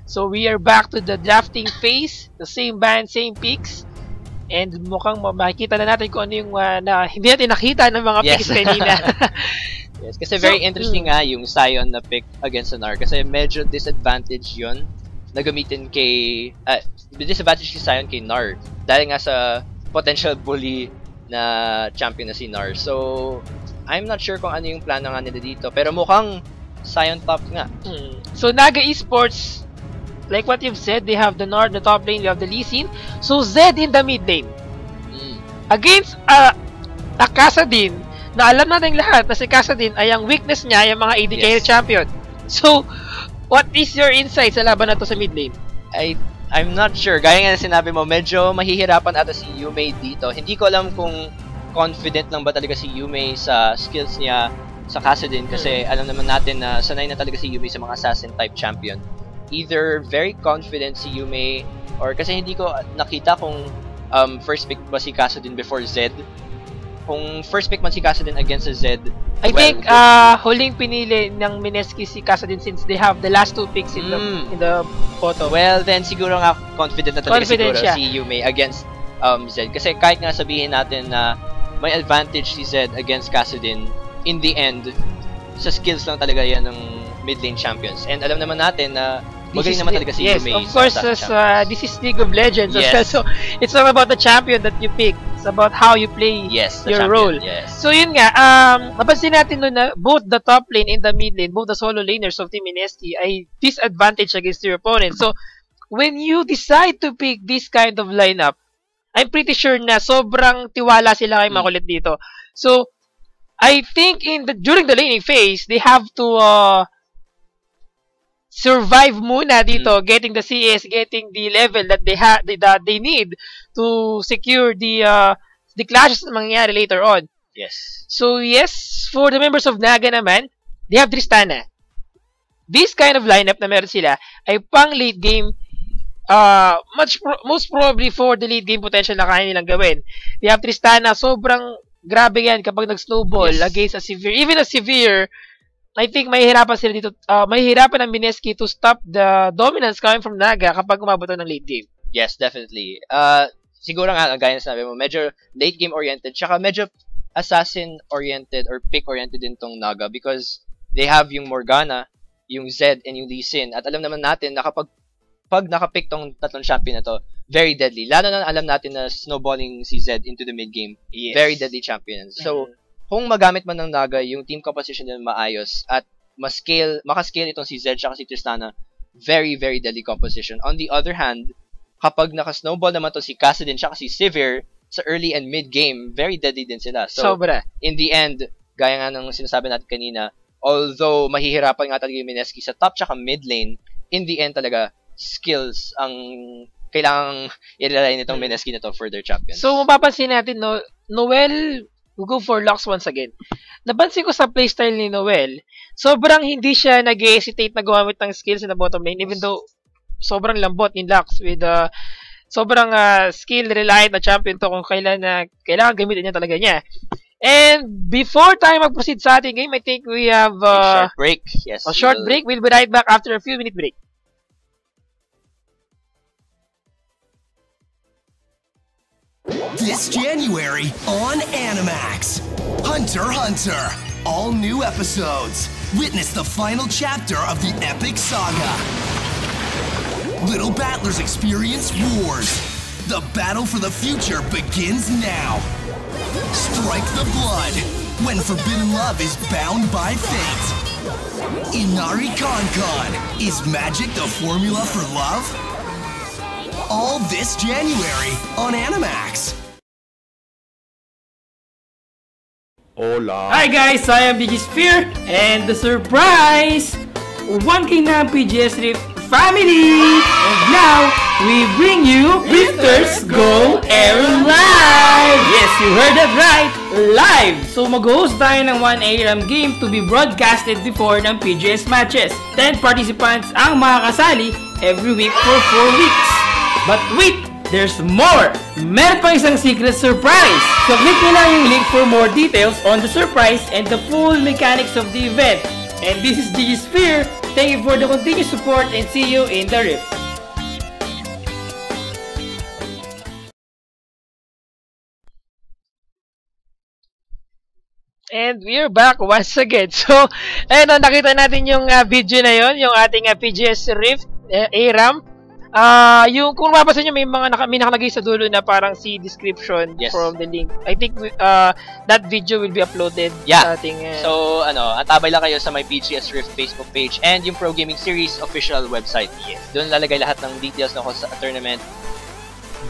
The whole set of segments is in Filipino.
So we are back to the drafting phase, the same band, same picks. And mukhang makikita na natin kung ano yung na hindi natin nakita ng mga picks kanina. Yes, kasi very interesting nga yung Sion na pick against Sonar kasi medyo disadvantage yun na gamitin kay disadvantage si Sion kay Nar dahil nga sa potential bully na champion na si Nar. So, I'm not sure kung ano yung plano nga nila dito pero mukhang Sion top nga. So, Naga Esports, like what you've said, they have the Nord, the top lane, they have the Lee Sin. So, Zed in the mid lane. Against Kassadin, na alam natin lahat na si Kassadin ay ang weakness niya, yung mga AD carry champion. So, what is your insight sa laban na to sa mid lane? I'm not sure. Gaya nga na sinabi mo, medyo mahihirapan ata si Yume dito. Hindi ko alam kung confident lang ba talaga si Yume sa skills niya sa Kassadin kasi alam naman natin na sanay na talaga si Yume sa mga assassin type champion. Either very confident si Yume or kasi hindi ko nakita kung first pick ba si Kassadin before Zed. Kung first pick man si Kassadin against Zed, I think huling pinili ng Mineski si Kassadin since they have the last 2 picks in the photo. Well, then siguro nga confident na talaga si Yume against Zed kasi kahit nga sabihin natin na may advantage si Zed against Kassadin, in the end sa skills lang talaga yan ng mid lane champions. And alam naman natin na magaling naman talaga si Yume. Yes, of course, this is League of Legends as well. So, it's not about the champion that you pick. It's about how you play your role. Yes. So, yun nga, napansin natin nun na both the top lane and the mid lane, both the solo laners of Team Mineski ay disadvantage against your opponent. So, when you decide to pick this kind of lineup, I'm pretty sure na sobrang tiwala sila kay makulit dito. So, I think during the laning phase, they have to survive muna dito, getting the CS, getting the level that they need to secure the clashes na mangyayari later on. Yes. So yes, for the members of Naga naman, they have Tristana. This kind of lineup na meron sila ay pang late game, most probably for the late game potential na kaya nilang gawin. They have Tristana, sobrang grabe yan kapag nag-snowball against a severe, even a severe. I think mahihirapan sila dito, mahihirapan ang Mineski to stop the dominance coming from Naga kapag umabot ng late game. Yes, definitely. Siguro nga, gaya na sinabi mo, medyo late game oriented, tsaka medyo assassin oriented or pick oriented din tong Naga because they have yung Morgana, yung Zed, and yung Lee Sin. At alam naman natin na kapag nakapick tong tatlong champion na to, very deadly. Lalo na alam natin na snowballing si Zed into the mid game. Yes. Very deadly champion. So, kung magamit man ng Naga yung team composition nila maayos at makascale itong si Zed at si Tristana, very, very deadly composition. On the other hand, kapag naka-snowball naman to si Kassadin at si Sivir sa early and mid game, very deadly din sila. So, sobra. In the end, gaya nga ng sinasabi natin kanina, although mahihirapan nga talaga yung Mineski sa top at mid lane, in the end talaga, skills ang kailangang ilalay nitong Mineski na to for their champions. So, mapapansin natin, Noel we'll go for Lux once again. Napansin ko sa playstyle ni Noel, sobrang hindi siya nag-hesitate na gumamit ng skills in the bottom lane even though sobrang lambot ni Lux with sobrang skill-reliant na champion to kung kailangan gamitin niya talaga niya. And before tayo mag-proceed sa ating game, I think we have a short break. Yes, a short break. We'll be right back after a few minute break. This January on Animax, Hunter x Hunter. All new episodes. Witness the final chapter of the epic saga. Little battlers experience wars. The battle for the future begins now. Strike the blood when forbidden love is bound by fate. Inari Con. Is magic the formula for love? All this January on Animax. Hola! Hi guys! I am PGS and the surprise! 1K na PGS Rift family! And now, we bring you Rifters Go Air Live! Yes, you heard that right! Live! So mag-host tayo ng 1 AM game to be broadcasted before ng PGS matches. 10 participants ang makakasali every week for 4 weeks. But wait! There's more! Meron pang isang secret surprise! So click nyo lang yung link for more details on the surprise and the full mechanics of the event. And this is PGS Thank you for the continued support and see you in the Rift. And we're back once again. So, ayun, nakita natin yung video na yon, yung ating PGS Rift ARAM. Yung kung mapapansin nyo, may nakalagay sa dulo na parang si description from the link. I think that video will be uploaded sa ating... So, antabay lang kayo sa my PGS Rift Facebook page and yung Pro Gaming Series official website. Doon lalagay lahat ng details ng sa tournament.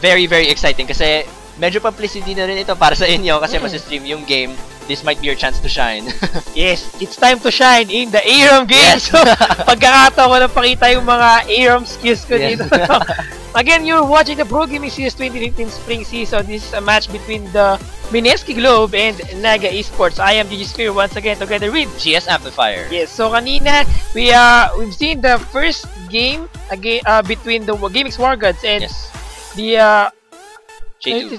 Very, very exciting kasi medyo publicity na rin ito para sa inyo kasi mas-stream yung game. This might be your chance to shine. Yes, it's time to shine in the ARAM game. Yes. So, pagkakataon ko na pakita yung mga ARAM skills ko dito. Again, you're watching the Pro Gaming Series 2015 Spring Season. This is a match between the Mineski Globe and Naga Esports. I am GG Spear once again together with GS Amplifier. Yes, so kanina we've seen the first game between the GameX War Gods and the J2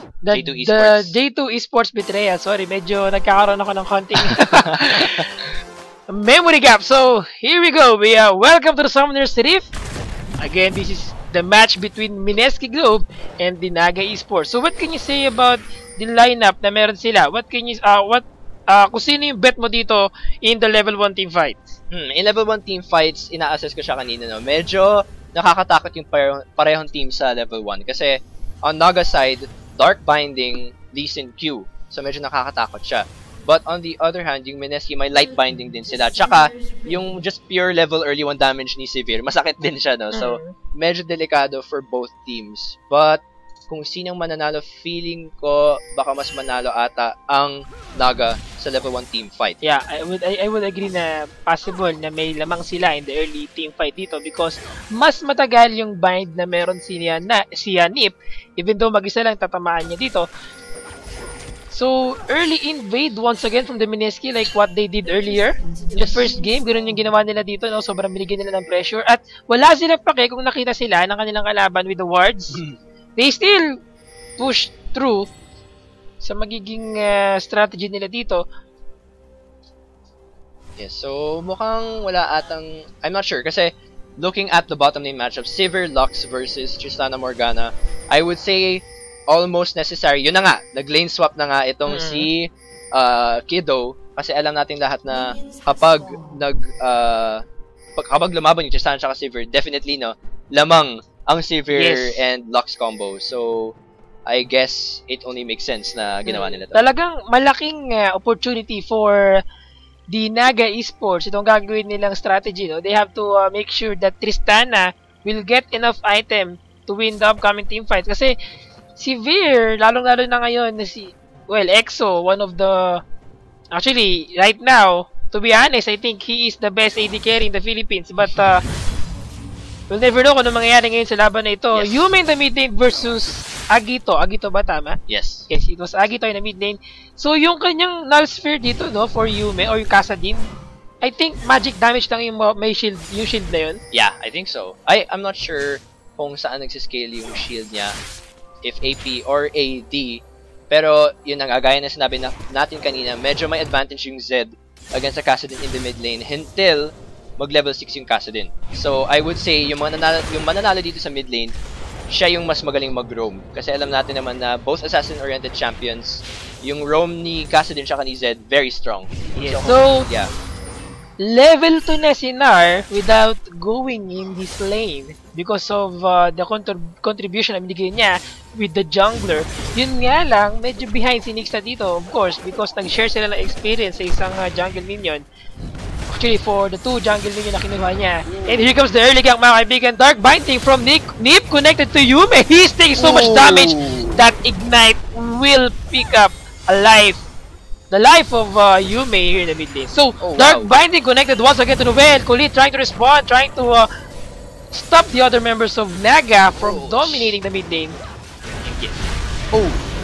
Esports. The J2 Esports Betrayal. Sorry, medyo nagkakaroon ako ng konting memory gap. So, here we go. Welcome to the Summoner's Rift. Again, this is the match between Mineski Globe and the Naga Esports. So, what can you say about the lineup na meron sila? What can you kung sino yung bet mo dito in the level 1 team fights? In level 1 team fights, ina-assess ko siya kanina, no. Medyo nakakatakot yung parehong team sa level 1 kasi on Naga side, Dark Binding, Lee Sin Q. So medyo nakakatakot siya. But on the other hand, yung Mineski may Light Binding din sila. Tsaka, yung just pure level early 1 damage ni Severe, masakit din siya, no? So, medyo delikado for both teams. But, kung sinong mananalo, feeling ko baka mas manalo ata ang Naga sa level 1 team fight. Yeah, I would agree na possible na may lamang sila in the early team fight dito because mas matagal yung bind na meron si Nip, even though mag-isa lang tatamaan niya dito. So, early invade once again from the Mineski like what they did earlier in the first game. Ganun yung ginawa nila dito, no? Sobrang binigyan nila ng pressure. At wala sila pake kung nakita sila ng kanilang kalaban with the wards. They still push through sa magiging strategy nila dito. Yes, so mukhang wala atang... I'm not sure kasi looking at the bottom lane matchup, Sivir Lux versus Tristana Morgana, I would say almost necessary. Yun na nga, nag-lane swap na nga itong si Kiddo kasi alam natin lahat na kapag kapag lumaban yung Tristana at Sivir, definitely no, lamang ang Sivir and Lux combo. So, I guess it only makes sense na ginawa nila ito. Talagang malaking opportunity for the Naga Esports. Itong gagawin nilang strategy. No? They have to make sure that Tristana will get enough item to win the upcoming team fight. Kasi si Veer, lalong-lalo na ngayon na EXO, one of the... Actually, right now, to be honest, I think he is the best AD carry in the Philippines. But, we'll never know kung ano mangyayari ngayon sa laban na ito. Yes. Yume in the mid lane versus Agito. Agito ba tama? Yes. Yes, it was Agito in the mid lane. So, yung kanyang null sphere dito, no, for Yume or yung Kasadin, I think magic damage lang yung may shield, yung shield na yun. Yeah, I think so. I'm not sure kung saan nagsiscale yung shield niya, if AP or AD. Pero, yun ang gaya na sinabi natin kanina, medyo may advantage yung Z against the Kasadin in the mid lane until mag-level 6 yung Kasadin. So, I would say, yung mananalo dito sa mid lane, siya yung mas magaling mag-roam. Kasi alam natin naman na both assassin-oriented champions, yung roam ni Kasadin siya ni Zed, very strong. Yes. So, yeah. Level 2 na si Nar without going in this lane because of the contribution na binigay niya with the jungler. Yun nga lang, medyo behind si Nixa dito, of course, because nag-share sila ng experience sa isang jungle minion. Actually, for the 2 jungle minion na kinuha niya. And here comes the early gank, mga kaibigan. Dark Binding from Nip connected to Yume. He's taking so much damage that Ignite will pick up the life of Yume here in the mid lane. So, Dark Binding connected once again to Noel. Kulit trying to respond, trying to stop the other members of Naga from dominating the mid lane.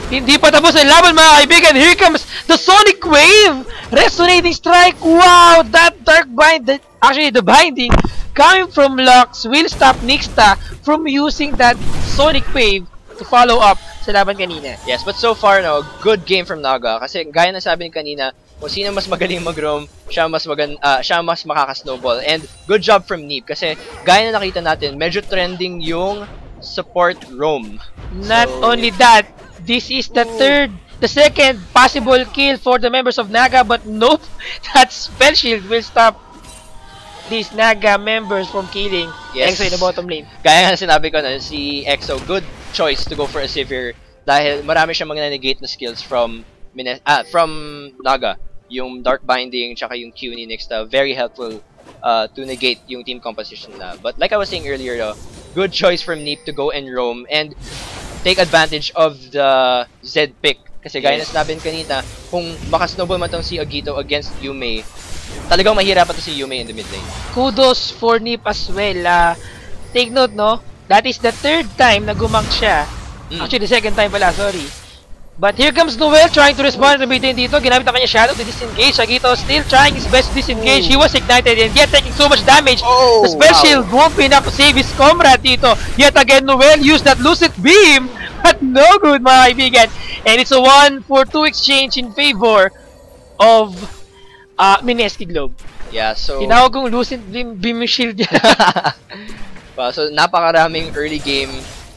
Hindi pa tapos ang laban, mga kaibigan. Here comes the Sonic Wave! Resonating Strike! Wow! That Dark Bind, actually the Binding coming from Lux will stop Nixta from using that Sonic Wave to follow up sa laban kanina. Yes, but so far, no, good game from Naga. Kasi gaya na sabi ni kanina, kung sino mas magaling mag-roam, siya mas makaka-snowball. And good job from Neep kasi gaya na nakita natin, medyo trending yung support roam. Not only that, this is the second possible kill for the members of Naga, but nope, that spell shield will stop these Naga members from killing EXO in the bottom lane. Gaya nga sinabi ko na, si EXO, good choice to go for a Sivir dahil marami siyang mga negate na skills from Naga. Yung Dark Binding tsaka yung Q ni Nixta, very helpful to negate yung team composition na. But like I was saying earlier, good choice from Neep to go and roam and take advantage of the Z pick. Kasi gaya na sinabi kanina, kung makasnowball man tong si Agito against Yume, talagang mahirap to si Yume in the mid lane. Kudos for Nip as well. Take note, no? That is the third time na gumang siya. Actually, the second time pala, sorry. But here comes Noel trying to respond to mid lane dito. Ginamit ang kanya shadow to disengage. Agito still trying his best to disengage. He was ignited and yet taking so much damage. The spell shield won't be enough to save his comrade dito. Yet again, Noel used that lucid beam. But no good, mga kaibigan. And it's a 1-for-2 exchange in favor of Mineski Globe. Yeah, so... Tinawag kong lucid beam shield yan. Well, so napakaraming early game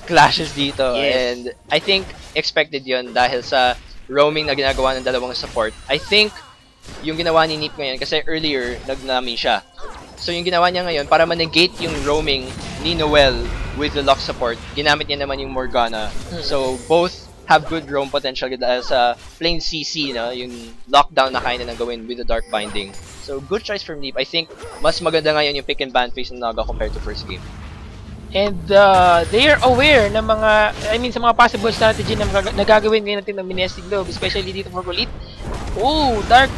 clashes dito. Yes. And I think expected yon dahil sa roaming na ginagawa ng dalawang support. I think yung ginawa ni Neep ngayon, kasi earlier nagnami siya. So yung ginawa niya ngayon, para ma-negate yung roaming ni Noel with the lock support, ginamit niya naman yung Morgana. So both have good roam potential dahil sa plain CC, no? Yung lockdown na kaya na gawin with the Dark Binding. So good choice from Neep. I think mas maganda ngayon yung pick and ban phase ng Naga compared to first game. And they are aware ng mga, sa mga possible strategy na nagagawin ngayon natin ng Mineski Globe, especially dito for Kulit. Oh, that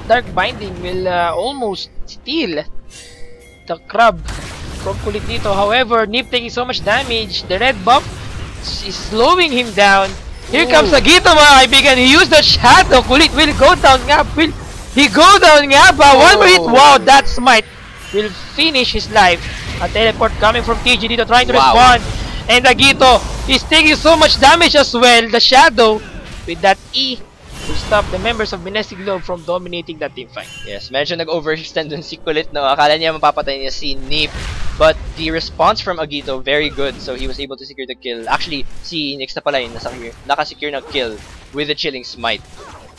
Dark Binding will almost steal the crab from Kulit dito. However, Nip taking so much damage. The red buff is slowing him down. Here comes Agito, mga kaibigan. He used the shadow. Kulit will go down nga. Will he go down nga ba? One more hit. Wow, that smite will finish his life. A teleport coming from TG dito trying to respond. And Agito is taking so much damage as well. The shadow with that E to stop the members of Mineski Globe from dominating that team fight. Yes, medyo nag-overextend dun si Kulit, no? Akala niya mapapatay niya si Neep. But the response from Agito, very good. So he was able to secure the kill. Actually, si Nixta pala yung nakasecure na kill with the Chilling Smite.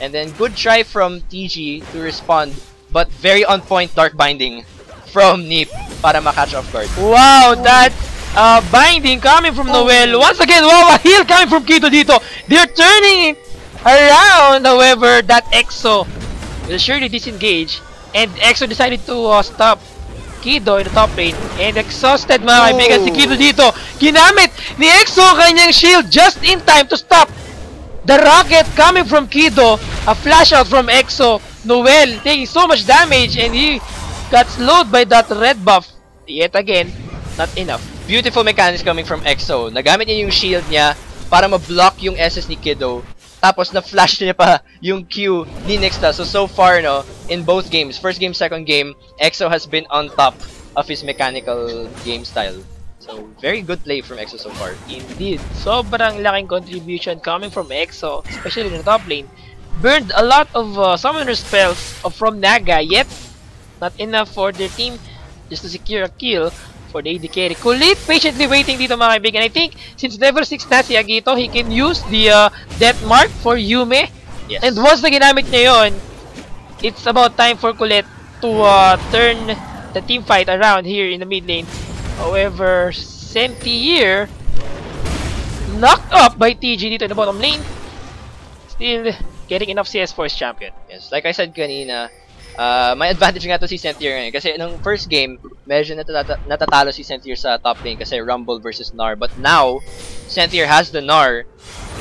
And then good try from TG to respond. But very on point Dark Binding from Neep para ma-catch off guard. Wow, that binding coming from Noel. Once again, wow, a heal coming from Kito dito. They're turning around. However, that EXO will surely disengage. And EXO decided to stop Kido in the top lane. And exhausted, mga kaibigan, si Kido dito. Ginamit ni EXO kanyang shield just in time to stop the rocket coming from Kido. A flash out from EXO. Noel taking so much damage and he got slowed by that red buff. Yet again, not enough. Beautiful mechanics coming from EXO. Nagamit niya yung shield niya para ma-block yung SS ni Kido. Tapos na-flash niya pa yung Q ni Nixta. So far, no, in both games, first game, second game, EXO has been on top of his mechanical game style. So, very good play from EXO so far. Indeed. Sobrang laking contribution coming from EXO, especially in the top lane. Burned a lot of summoner spells from Naga, yet not enough for their team just to secure a kill for the AD carry. Kulit patiently waiting dito, mga kaibigan. I think since level 6 na si Agito, he can use the death mark for Yume. Yes. And once na ginamit niya yun, it's about time for Kulit to turn the team fight around here in the mid lane. However, Senti here knocked up by TG dito in the bottom lane. Still getting enough CS for his champion. Yes, like I said kanina, may advantage nga to si Sentier ngayon. Kasi nung first game, medyo natatalo si Sentier sa top lane kasi Rumble versus Gnar. But now, Sentier has the Gnar.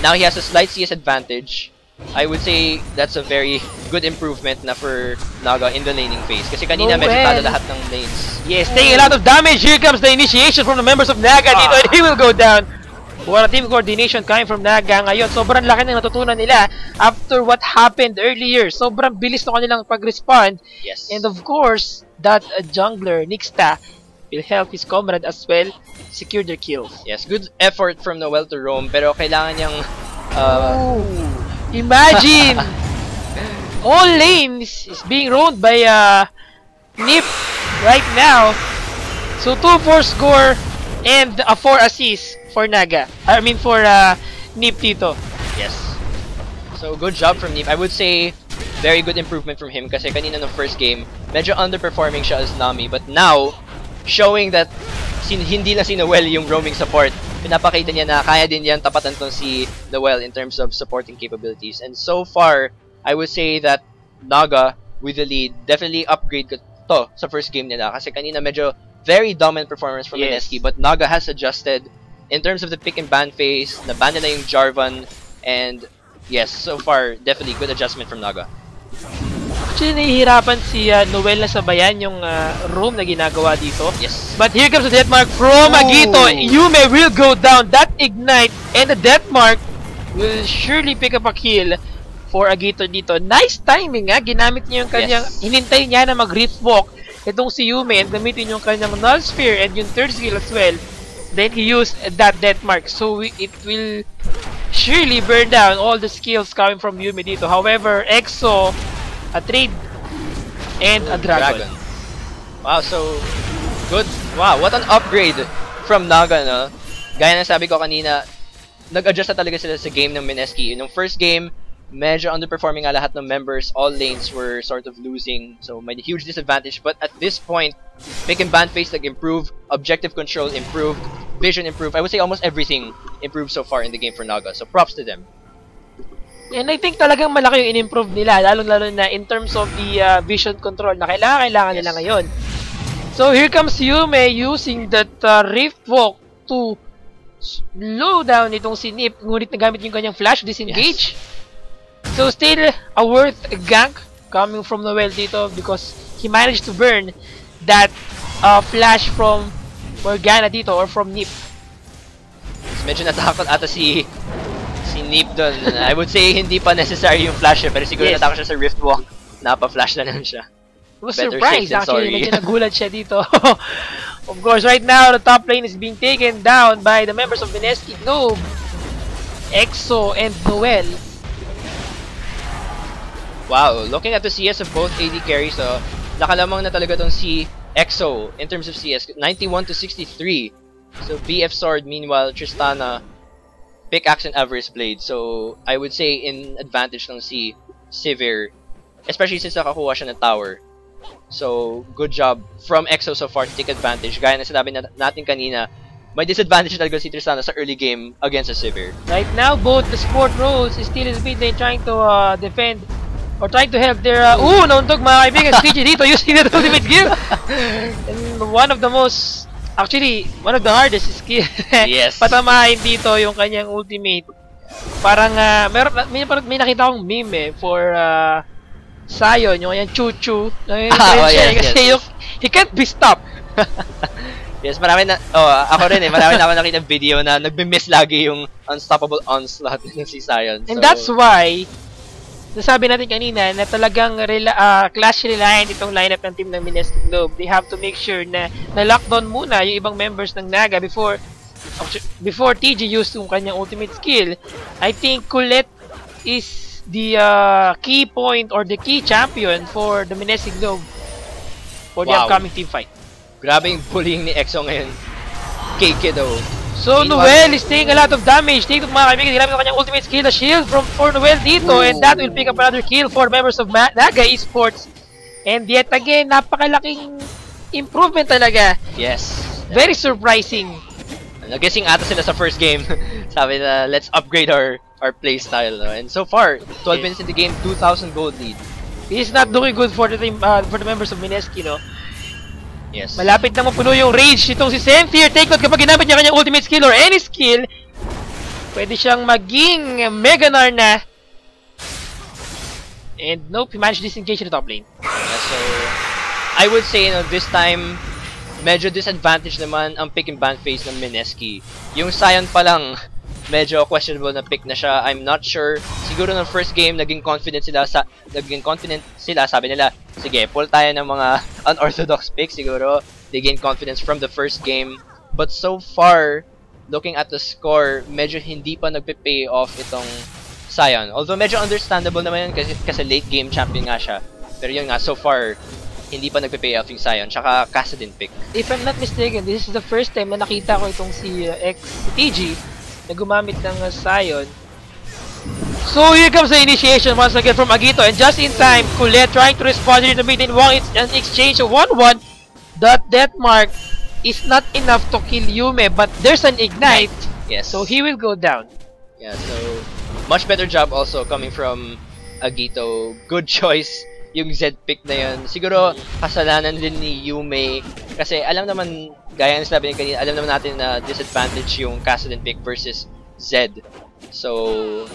Now he has a slight CS advantage. I would say that's a very good improvement na for Naga in the laning phase. Kasi kanina medyo talo lahat ng lanes. Yes, taking a lot of damage. Here comes the initiation from the members of Naga dito and he will go down. What a team coordination coming from Naga ngayon. Sobrang laki ng natutunan nila after what happened earlier. Sobrang bilis na kanilang pag-respond. Yes. And of course, that jungler, Nixta, will help his comrade as well secure their kills. Yes, good effort from Noel to roam, pero kailangan niyang... Imagine! all lanes is being roamed by Nip right now. So 2-4 score and a 4 assist for Naga. I mean for Nip dito. Yes. So good job from Nip. I would say very good improvement from him kasi kanina no first game, medyo underperforming siya as Nami. But now, showing that hindi lang si Noel yung roaming support, pinapakita niya na kaya din yan tapatan tong si Noel in terms of supporting capabilities. And so far, I would say that Naga with the lead definitely upgrade to sa first game nila kasi kanina medyo very dominant performance from Mineski, but Naga has adjusted in terms of the pick and ban phase, naban nila yung Jarvan, and yes, so far definitely good adjustment from Naga. Actually, nahihirapan si Noel na sabayan yung roam na ginagawa dito. Yes. But here comes the death mark from Agito. Yume will go down. That ignite and the death mark will surely pick up a kill for Agito dito. Nice timing ha. Ginamit niya yung kanyang, hinintay niya na mag-rift walk itong si Yume and gamitin yung kanyang null sphere and yung third skill as well. Then he used that death mark. So it will surely burn down all the skills coming from Yume dito. However, EXO, a trade, and a dragon. Wow, so good. Wow, what an upgrade from Naga, no? Gaya na sabi ko kanina, nag-adjust na talaga sila sa game ng Mineski. Nung first game, medyo underperforming nga lahat ng members. All lanes were sort of losing, so may huge disadvantage. But at this point, pick and ban phase nag-improve, objective control improved, vision improved. I would say almost everything improved so far in the game for Naga. So props to them. And I think talagang malaki yung in-improve nila, lalong-lalo na in terms of the vision control na kailangan nila ngayon. So here comes Yume using that Rift Walk to slow down itong si Nip, ngunit nagamit yung kanyang flash disengage. So still a worth gank coming from Noel dito because he managed to burn that flash from Morgana dito or from Nip. Medyo natakot ata si Nip doon. I would say hindi pa necessary yung flash pero siguro natakot siya sa Rift Walk. Napa-flash na lang siya. I was surprised actually, medyo nagulat siya dito. Of course, right now, the top lane is being taken down by the members of Mineski Globe, EXO, and Noel. Wow, looking at the CS of both AD carries, nakalamang na talaga tong si EXO in terms of CS, 91 to 63. So BF Sword, meanwhile, Tristana, Pickaxe and Avarice Blade. So I would say in advantage ng si Sivir, especially since nakakuha siya ng tower. So good job from EXO so far to take advantage. Gaya na sinabi natin kanina, may disadvantage talaga si Tristana sa early game against a Sivir. Right now, both the support roles is still in mid lane trying to defend or trying to help their nauntog mga kaibigan PG dito using the ultimate skill. And one of the most, actually, one of the hardest skill. Yes. Patamahin dito yung kanyang ultimate. Parang, may nakita akong meme for Sion, yung kanyang Chu-Chu. Kasi he can't be stopped. Yes, marami na, ako rin marami na ako nakita video na nagbe-miss lagi yung unstoppable onslaught ng si Sion. And that's why, nasabi natin kanina na talagang clash reliant itong lineup ng team ng Mineski Globe. They have to make sure na na-lockdown muna yung ibang members ng Naga before TG used yung kanyang ultimate skill. I think Colette is the key point or the key champion for the Mineski Globe for the upcoming team fight. Grabe yung bullying ni EXO ngayon. Kay daw. So Noel is taking a lot of damage. Take mga kaibigan, ginamit ang kanyang ultimate skill, the shield for Noel dito, and that will pick up another kill for members of Naga Esports. And yet again, napakalaking improvement talaga. Yes. Very surprising. Nag-guessing ata sila sa first game. Sabi na, let's upgrade our playstyle. No? And so far, 12 minutes in the game, 2,000 gold lead. This is not doing good for the team, for the members of Mineski, no? Yes. Malapit na mapuno yung rage nitong si Senthier. Take note, kapag ginamit niya kanyang ultimate skill or any skill, pwede siyang maging Meganar na. And nope, he managed to disengage in the top lane. Yeah, so, I would say, this time, medyo disadvantage naman ang pick and ban phase ng Mineski. Yung Sion pa lang, medyo questionable na pick na siya. I'm not sure. Siguro ng first game, naging confident sila, sabi nila, sige, pull tayo ng mga unorthodox picks. Siguro, they gain confidence from the first game. But so far, looking at the score, medyo hindi pa nagpe-pay off itong Sion. Although medyo understandable naman yun kasi late game champion nga siya. Pero yun nga, so far, hindi pa nagpe-pay off yung Sion. Tsaka Kassadin pick. If I'm not mistaken, this is the first time na nakita ko itong si TG na gumamit ng Sion. So here comes the initiation once again from Agito, and just in time, Colette trying to respond to the mid in one. It's an exchange of 1-1. That death mark is not enough to kill Yume, but there's an ignite. Yes. So he will go down. Yeah, so much better job also coming from Agito. Good choice yung Z pick na yun. Siguro kasalanan din ni Yume kasi alam naman, gaya ng sabi niya kanina, alam naman natin na disadvantage yung Kassadin pick versus Z. So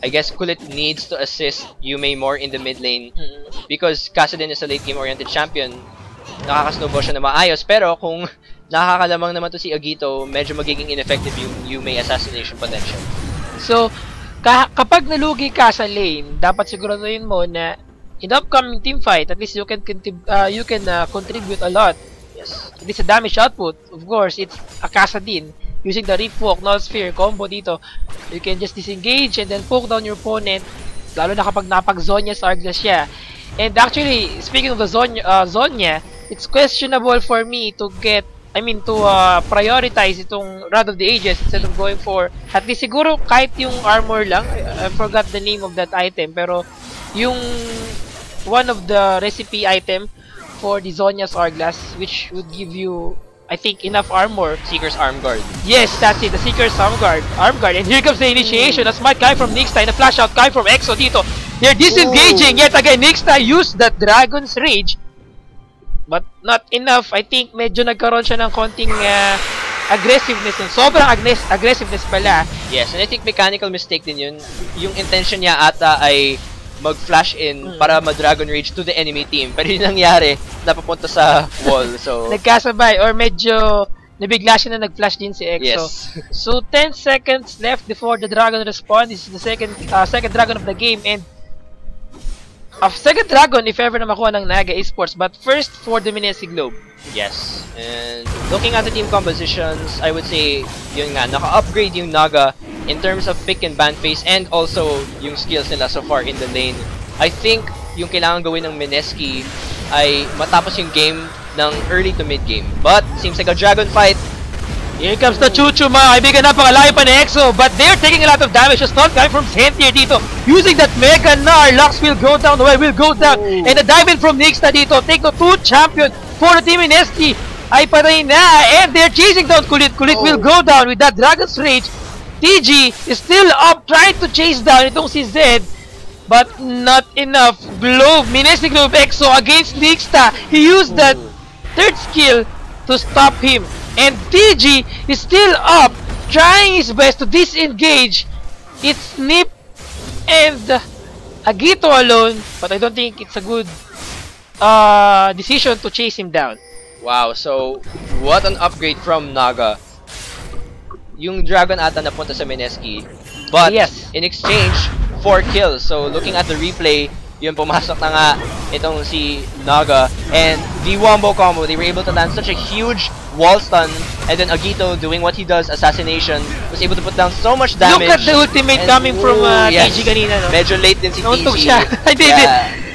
I guess Kulit needs to assist Yume more in the mid lane because Kassadin is a late game oriented champion. Nakaka-snowball siya na maayos, pero kung nakakalamang naman to si Agito, medyo magiging ineffective yung Yume assassination potential. So kapag nalugi ka sa lane, dapat siguraduhin mo na in the upcoming team fight, at least you can contribute a lot. Yes. It is a damage output. Of course, it's a Kassadin. Using the Reef Walk, Null Sphere combo dito, you can just disengage and then poke down your opponent, lalo na kapag napag-Zonya Sarglass siya. And actually, speaking of the Zonya, it's questionable for me to prioritize itong Wrath of the Ages instead of going for, at least siguro kahit yung armor lang, I forgot the name of that item, pero yung one of the recipe item for the Zonya Sarglass, which would give you, I think, enough armor. Seeker's Arm Guard. Yes, that's it. The Seeker's Arm Guard. And here comes the initiation. A smart guy from Nixta and a flash out guy from Exo dito. They're disengaging. Yet again, Nixta used that Dragon's Rage. But not enough. I think medyo nagkaroon siya ng konting aggressiveness. Sobrang aggressiveness pala. Yes, and I think mechanical mistake din yun. Yung intention niya ata ay mag-flash in para ma-Dragon Rage to the enemy team. Pero yun nangyari, napapunta sa wall. So nagkasabay or medyo nabigla siya na nag-flash din si Exo. Yes. So 10 seconds left before the Dragon respawn. This is the second Dragon of the game, and second Dragon if ever na makuha ng Naga Esports. But first for the Mineski Globe. Yes. And looking at the team compositions, I would say yun nga, naka-upgrade yung Naga in terms of pick and ban phase and also yung skills nila so far in the lane. I think yung kailangan gawin ng Mineski ay matapos yung game ng early to mid game. But seems like a dragon fight. Here comes the Chuchu, mga kaibigan. Napakalayo pa ni Exo, but they're taking a lot of damage. A stun coming from Sentier dito. Using that Mega Nar, Lux will go down, will go down. And a dive in from Nixta dito. Take the 2 champion for the team Mineski. Ay patay na, and they're chasing down Kulit. Kulit will go down with that Dragon's Rage. TG is still up trying to chase down itong si Zed, but not enough. Mineski Globe Exo against Nixta. He used that third skill to stop him, and TG is still up trying his best to disengage. It's Nip and Agito alone, but I don't think it's a good decision to chase him down. Wow, so what an upgrade from Naga. Yung Dragon ata napunta sa Mineski, but yes, in exchange, 4 kills. So looking at the replay, yun pumasok na nga itong si Naga, and the wombo combo, they were able to land such a huge wall stun, and then Agito doing what he does, assassination, was able to put down so much damage. Look at the ultimate coming from TG kanina, no? Medyo late din si nauntog TG. siya.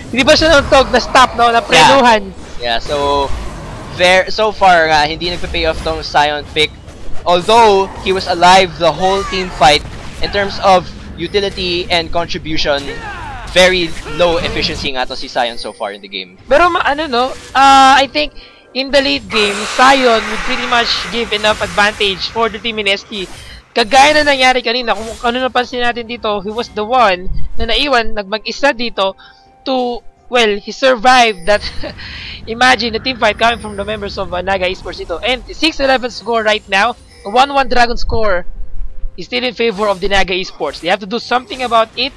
Hindi ba siya nauntog? Na-stop, no? Na-prenuhan. Yeah, so far, hindi nagpa-pay off tong Sion pick. Although he was alive the whole team fight, in terms of utility and contribution, very low efficiency nga to si Sion so far in the game. Pero I think in the late game, Sion would pretty much give enough advantage for the team Mineski. Kagaya na nangyari kanina, kung ano napansin natin dito, he was the one na naiwan, nagmag-isa dito to, well, he survived that. Imagine the team fight coming from the members of Naga Esports dito. And 6-11 score right now. A 1-1 Dragon score is still in favor of the Naga Esports. They have to do something about it.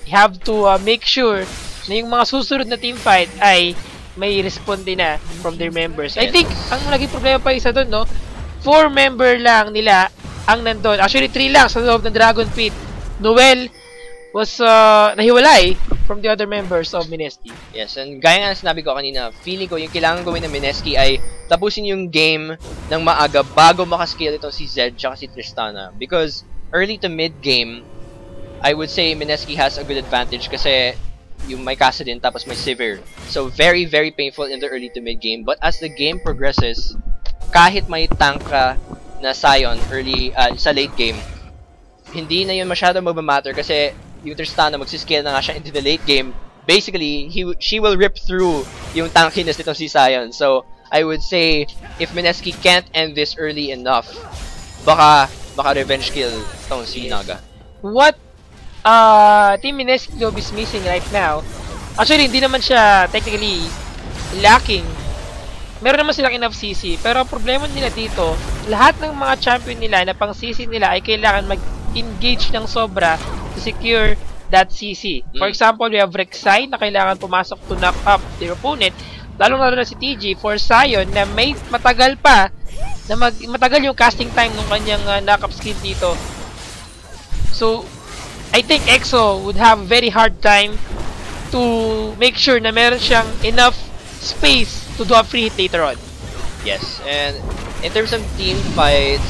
You have to make sure na yung mga susunod na team fight ay may responde na from their members. I think, ang naging problema pa isa doon, no? 4 member lang nila ang nandun. Actually, 3 lang sa loob ng Dragon Pit. Noel was nahiwalay from the other members of Mineski. Yes, and gaya nga sinabi ko kanina, feeling ko yung kailangan gawin ng Mineski ay tapusin yung game ng maaga bago makascale itong si Zed tsaka si Tristana. Because early to mid game, I would say Mineski has a good advantage kasi yung may Casa din tapos may Sivir. So very very painful in the early to mid game, but as the game progresses, kahit may tank ka na Sion early sa late game, hindi na yun masyado magmamatter kasi yung Tristana magsiscale na nga siya into the late game. Basically, she will rip through yung tankiness nitong si Sion. So, I would say, if Mineski can't end this early enough, baka revenge kill tong si Naga. What Team Mineski Globe is missing right now, actually, hindi naman siya technically lacking. Meron naman silang enough CC, pero ang problema nila dito, lahat ng mga champion nila na pang CC nila ay kailangan mag-engage ng sobra to secure that CC. For example, we have Rek'Sai na kailangan pumasok to knock up their opponent, lalong-lalo na si TG for Sion na may matagal pa, na matagal yung casting time ng kanyang knock-up skill dito. So, I think EXO would have a very hard time to make sure na meron siyang enough space to do a free hit later on. Yes, and in terms of team fights,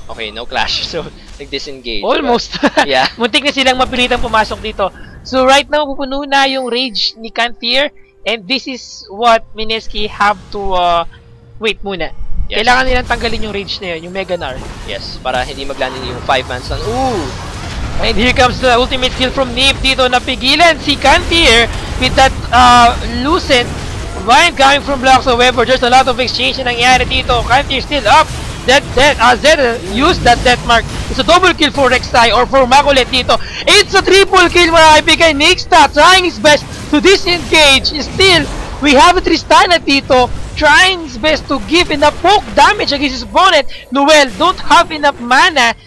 okay, no clash, so nag-disengage. Almost. Yeah. Muntik na silang mapilitang pumasok dito. So right now, pupuno na yung rage ni Kantir, and this is what Mineski have to wait muna. Yes. Kailangan nilang tanggalin yung rage na yun, yung Mega Gnar. Yes, para hindi maglanding yung 5-man stun. And here comes the ultimate kill from Nip dito, napigilan si Kantir with that Lucent Vine coming from blocks. However, there's a lot of exchange na nangyari dito. Kantir still up. Zed used that death mark. It's a double kill for Rek'Sai or for Makulet dito. It's a triple kill mga kaibigan. Nixta trying his best to disengage. Still, we have a Tristana dito trying his best to give enough poke damage against his opponent. Noel don't have enough mana.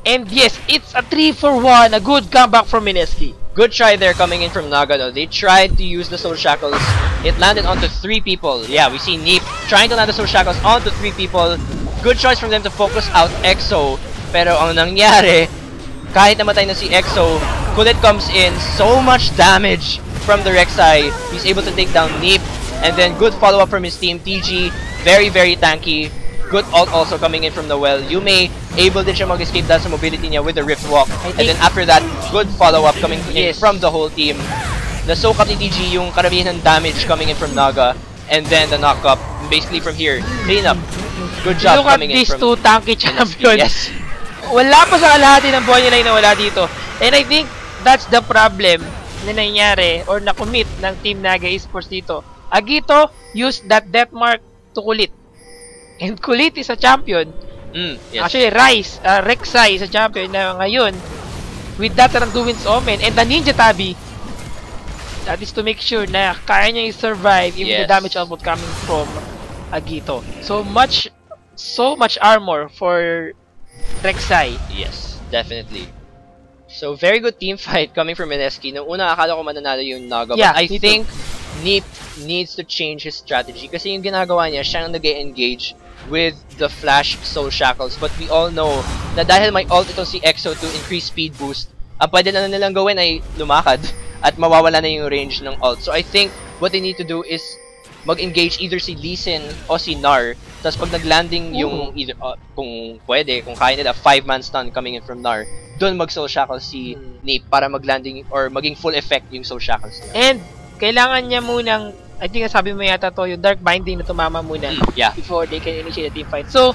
And yes, it's a 3-for-1. A good comeback from Mineski. Good try there coming in from Naga though. They tried to use the Soul Shackles. It landed onto 3 people. Yeah, we see Neep trying to land the Soul Shackles onto 3 people. Good choice from them to focus out EXO. Pero ang nangyari, kahit namatay na si EXO, Kulit comes in, so much damage from the Rek'Sai. He's able to take down Neep. And then good follow-up from his team, TG. Very, very tanky. Good ult also coming in from Noel. Yume able din siya mag-escape dahil sa mobility niya with the Rift Walk. And then after that, good follow-up coming in from the whole team. Na-soak up ni TG yung karamihan ng damage coming in from Naga. And then the knock-up, basically from here, clean up. Good job coming in from... Look at these two tanky champions. Yes. Wala pa sa kalahati ng buhay nila yung nawala dito. And I think that's the problem na nangyari or na-commit ng Team Naga Esports dito. Agito used that death mark to Kulit. And Kulit is a champion. Yes. Actually, Rek'Sai is a champion na ngayon with that Randuin's Omen and the Ninja Tabi. That is to make sure na kaya niya i-survive even the damage output coming from Agito. So much armor for Rek'Sai. Yes, definitely. So very good team fight coming from Mineski. Nung una akala ko mananalo yung Naga, but I think Neep needs to change his strategy kasi yung ginagawa niya, siya ang nag-engage with the flash Soul Shackles. But we all know na dahil may ult itong si EXO to increase speed boost, ang pwede na nilang gawin ay lumakad at mawawala na yung range ng ult. So I think what they need to do is mag-engage either si Lee Sin o si Gnar. Tapos pag nag-landing yung either, kung pwede, kung kaya nila 5-man stun coming in from Gnar, doon mag-Soul Shackle si Neep para mag-landing or maging full effect yung Soul Shackles nila. And kailangan niya munang, I think sabi mo yata to, yung Dark Binding na tumama muna before they can initiate the team fight. So,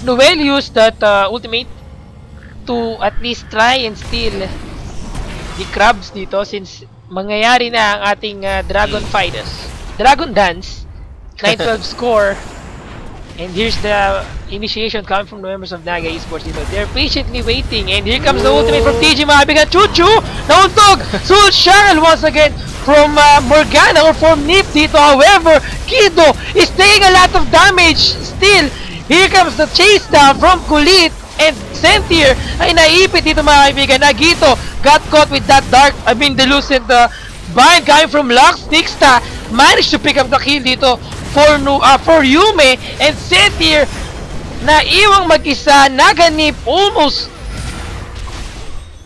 Noel used that ultimate to at least try and steal the crabs dito since mangyayari na ang ating Dragon fight. Dragon Dance, 9-12 score. And here's the initiation coming from the members of Naga Esports dito. They're patiently waiting. And here comes the ultimate from TG, mga kaibigan. Chuchu! Nauntog! Soul Shackle once again from Morgana or from Nip dito. However, Kido is taking a lot of damage still. Here comes the chase down from Kulit. And Sentier ay naipit dito mga kaibigan. Nagito got caught with that the Lucent bind coming from Lux. Nixta managed to pick up the kill dito for Yume. And Sentier na iwang mag-isa. Naganip almost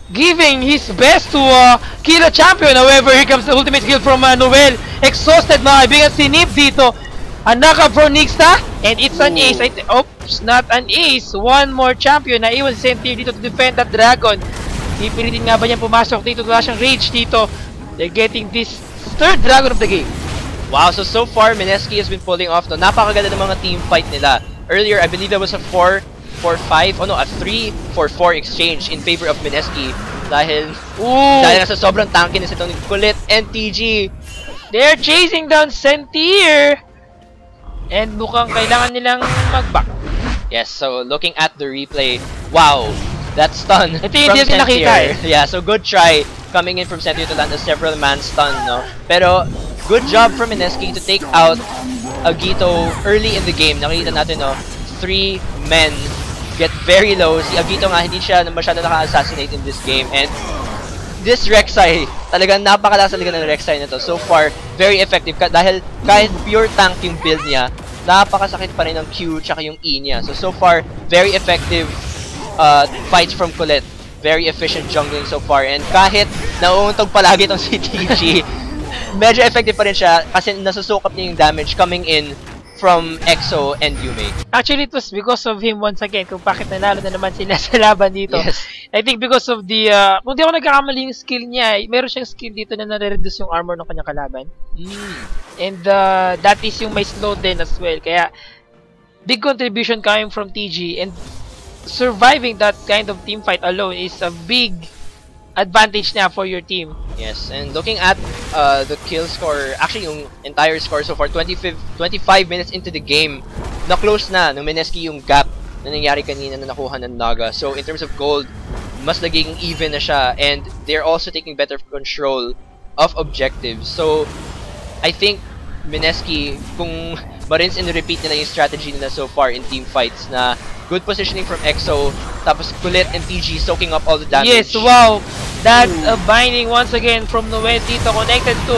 giving his best to kill a champion. However, here comes the ultimate kill from Noel. Exhausted mga kaibigan si Nip dito. A Naga for Nixta, and it's an ace. Oops, not an ace. One more champion na iwan si Sentier dito to defend that dragon. Pipilitin nga ba niya pumasok dito? Wala siyang rage dito. They're getting this third dragon of the game. Wow, so far, Mineski has been pulling off. No, napakaganda ng mga team fight nila. Earlier, I believe there was a 4-4-5, a 3-4-4 exchange in favor of Mineski. Dahil nasa sobrang tankiness itong Kulit and TG. They're chasing down Sentier. And mukhang kailangan nilang mag-back. Yes, so looking at the replay, wow, that stun ito yung hindi nakita Yeah, so good try coming in from Sentier to land a several man stun, no? Pero good job from Mineski to take out Agito early in the game. Nakita natin, no? 3 men get very low. Si Agito nga hindi siya masyado naka-assassinate in this game, and this Rek'Sai, talagang napakalakas talaga ng Rek'Sai na to. So far, very effective dahil kahit pure tank yung build niya, napakasakit pa rin ng Q tsaka yung E niya. So far, very effective fights from Kulit. Very efficient jungling so far. And kahit nauuntog palagi itong si TG, medyo effective pa rin siya kasi nasusukap niya yung damage coming in from EXO and Yume. Actually, it was because of him once again kung bakit nanalo na naman sila sa laban dito. Yes. I think because of the, kung di ako nagkakamali yung skill niya, meron siyang skill dito na nare-reduce yung armor ng kanyang kalaban. And that is yung may slow din as well. Kaya, big contribution coming from TG, and surviving that kind of team fight alone is a big advantage na for your team. Yes, and looking at the kill score, actually yung entire score so far, 25 minutes into the game, na-close na ng Mineski yung gap na nangyari kanina na nakuha ng Naga. So in terms of gold, mas naging even na siya, and they're also taking better control of objectives. So I think Mineski, kung ma-rinse and repeat nila yung strategy nila so far in team fights, na good positioning from EXO, tapos Kulit and TG soaking up all the damage. Yes, wow! That's a binding once again from Noel dito, connected to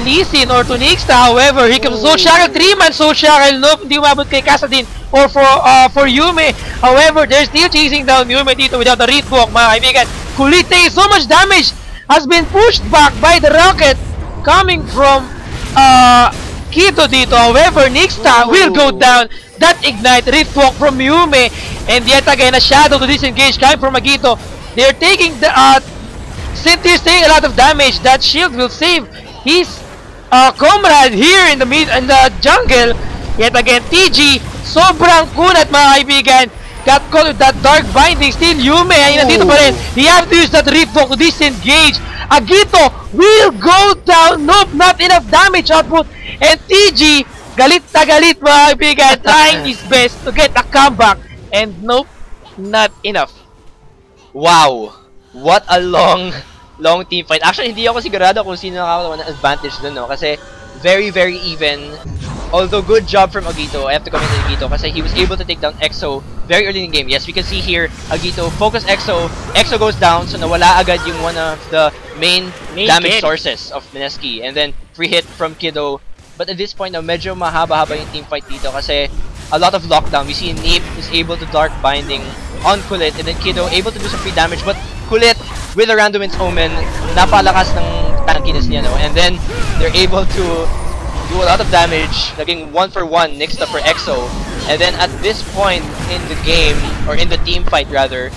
Lee Sin or to Nixta. However, here comes Soul Shackle, 3-man Soul Shackle. Nope, hindi umabot kay Kasadin or for Yume. However, they're still chasing down Yume dito without a read walk, mga kaibigan. Kulit takes so much damage, has been pushed back by the rocket coming from Kito dito. However, Nixta will go down. That ignite, Rift Walk from Yume, and yet again a shadow to disengage coming from Agito. They're taking the Sentier's taking a lot of damage. That shield will save his comrade here in the jungle. Yet again, TG, sobrang kunat mga kaibigan. Got caught with that dark binding. Still Yume ay nandito pa rin. He have to use that Rift Walk to disengage. Agito will go down. Nope, not enough damage output. And TG, galit na galit mga kaibigan, trying his best to get a comeback, and nope, not enough. Wow! What a long team fight. Actually, hindi ako sigurado kung sino nakakawa ng advantage dun, no? Kasi very, very even. Although good job from Agito, I have to comment on Agito kasi he was able to take down EXO very early in the game. Yes, we can see here, Agito focus EXO, EXO goes down, so nawala agad yung one of the main damage sources of Mineski. And then, free hit from Kiddo. But at this point, medyo mahaba-haba yung team fight dito kasi a lot of lockdown. We see Nape is able to dark binding on Kulit, and then Kiddo able to do some free damage. But Kulit, with a Random's Omen, napalakas ng tankiness niya, no? And then, they're able to do a lot of damage, naging 1-for-1 next up for EXO. And then at this point in the game, or in the team fight rather,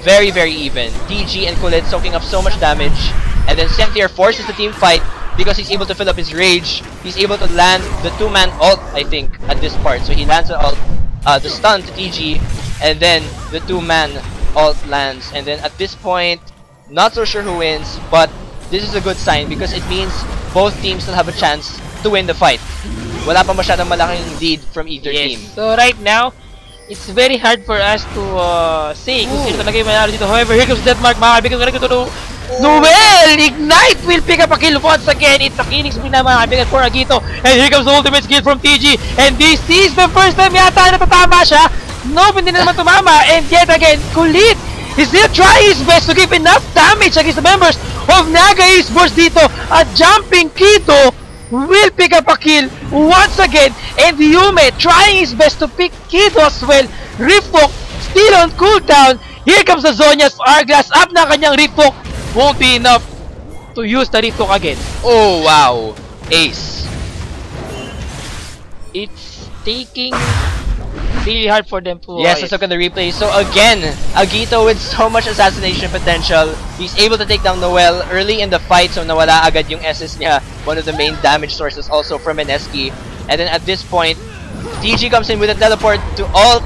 very, very even. TG and Kulit soaking up so much damage. And then Sentier forces the team fight, because he's able to fill up his rage. He's able to land the 2-man ult, I think, at this part. So he lands the ult, the stun to TG, and then the 2-man ult lands. And then at this point, not so sure who wins, but this is a good sign because it means both teams still have a chance to win the fight. Wala pa masyadong malaking lead from either team. So right now, it's very hard for us to say kung sino talaga yung manalo dito. However, here comes Deathmark, mga kaibigan. We're going to Noel! Ignite will pick up a kill once again. It's a killing spree na mga kaibigan for Agito. And here comes the ultimate skill from TG. And this is the first time yata na tatama siya. Nope, hindi na naman tumama. And yet again, Kulit is still trying his best to give enough damage against the members of Naga Esports dito. A jumping Kito will pick up a kill once again. And Yume trying his best to pick Kito as well. Rifok still on cooldown. Here comes the Zonia's Hourglass. Up na kanyang Rifok. Won't be enough to use the Rifok again. Oh wow, ace. it's taking really hard for them to... Yes, let's look at the replay. So again, Agito with so much assassination potential. He's able to take down Noel early in the fight, so nawala agad yung SS niya. One of the main damage sources also from Mineski. And then at this point, TG comes in with a teleport to ult.